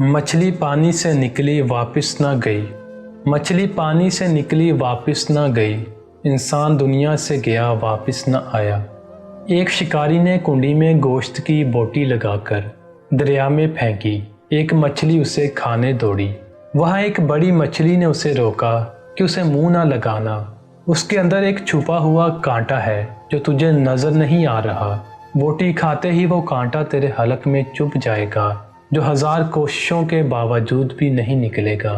मछली पानी से निकली वापस न गई। मछली पानी से निकली वापस न गई। इंसान दुनिया से गया वापस न आया। एक शिकारी ने कुंडी में गोश्त की बोटी लगाकर दरिया में फेंकी। एक मछली उसे खाने दौड़ी। वहाँ एक बड़ी मछली ने उसे रोका कि उसे मुंह ना लगाना। उसके अंदर एक छुपा हुआ कांटा है जो तुझे नजर नहीं आ रहा। बोटी खाते ही वो कांटा तेरे हलक में चुभ जाएगा, जो 1000 कोशिशों के बावजूद भी नहीं निकलेगा।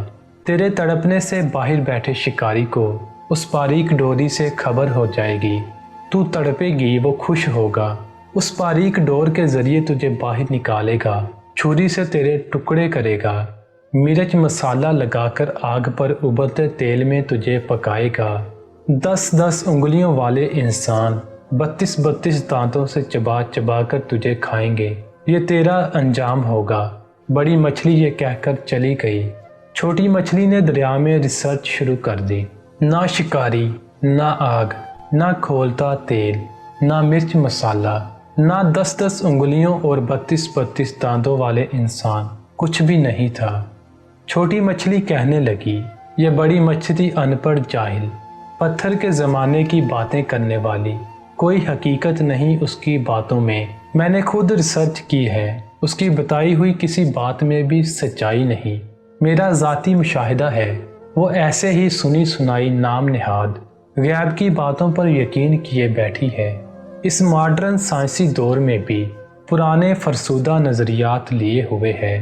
तेरे तड़पने से बाहर बैठे शिकारी को उस बारीक डोरी से खबर हो जाएगी। तू तड़पेगी, वो खुश होगा। उस बारीक डोर के जरिए तुझे बाहर निकालेगा, छुरी से तेरे टुकड़े करेगा, मिर्च मसाला लगाकर आग पर उबलते तेल में तुझे पकाएगा। 10-10 उंगलियों वाले इंसान 32-32 दांतों से चबा चबा कर तुझे खाएंगे। ये तेरा अंजाम होगा। बड़ी मछली ये कहकर चली गई। छोटी मछली ने दरिया में रिसर्च शुरू कर दी। ना शिकारी, ना आग, ना खोलता तेल, ना मिर्च मसाला, ना 10-10 उंगलियों और 32-32 दांतों वाले इंसान, कुछ भी नहीं था। छोटी मछली कहने लगी, ये बड़ी मछली अनपढ़ जाहिल, पत्थर के ज़माने की बातें करने वाली, कोई हकीकत नहीं उसकी बातों में। मैंने खुद रिसर्च की है, उसकी बताई हुई किसी बात में भी सच्चाई नहीं। मेरा ज़ाती मुशाहिदा है, वो ऐसे ही सुनी सुनाई नाम निहाद गैब की बातों पर यकीन किए बैठी है। इस मॉडर्न साइंसी दौर में भी पुराने फरसुदा नज़रियात लिए हुए है।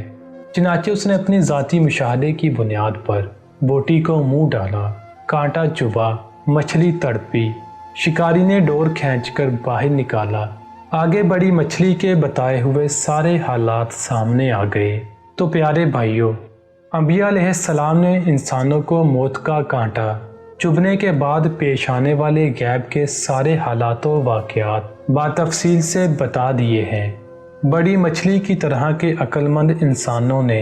चनाचे उसने अपनी ज़ाती मुशाहदे की बुनियाद पर बोटी को मुंह डाला, कांटा चुभा, मछली तड़पी। शिकारी ने डोर खींचकर बाहर निकाला। आगे बड़ी मछली के बताए हुए सारे हालात सामने आ गए। तो प्यारे भाइयों, अंबिया अलैहिस्सलाम ने इंसानों को मौत का कांटा चुभने के बाद पेश आने वाले गैब के सारे हालात व वाक़यात बातफसील से बता दिए हैं। बड़ी मछली की तरह के अक्लमंद इंसानों ने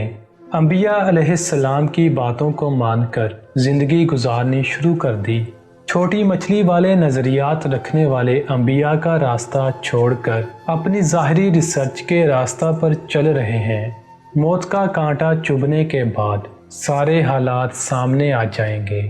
अंबिया अलैहिस्सलाम की बातों को मानकर ज़िंदगी गुजारनी शुरू कर दी। छोटी मछली वाले नज़रियात रखने वाले अंबिया का रास्ता छोड़कर अपनी ज़ाहरी रिसर्च के रास्ता पर चल रहे हैं। मौत का कांटा चुभने के बाद सारे हालात सामने आ जाएंगे।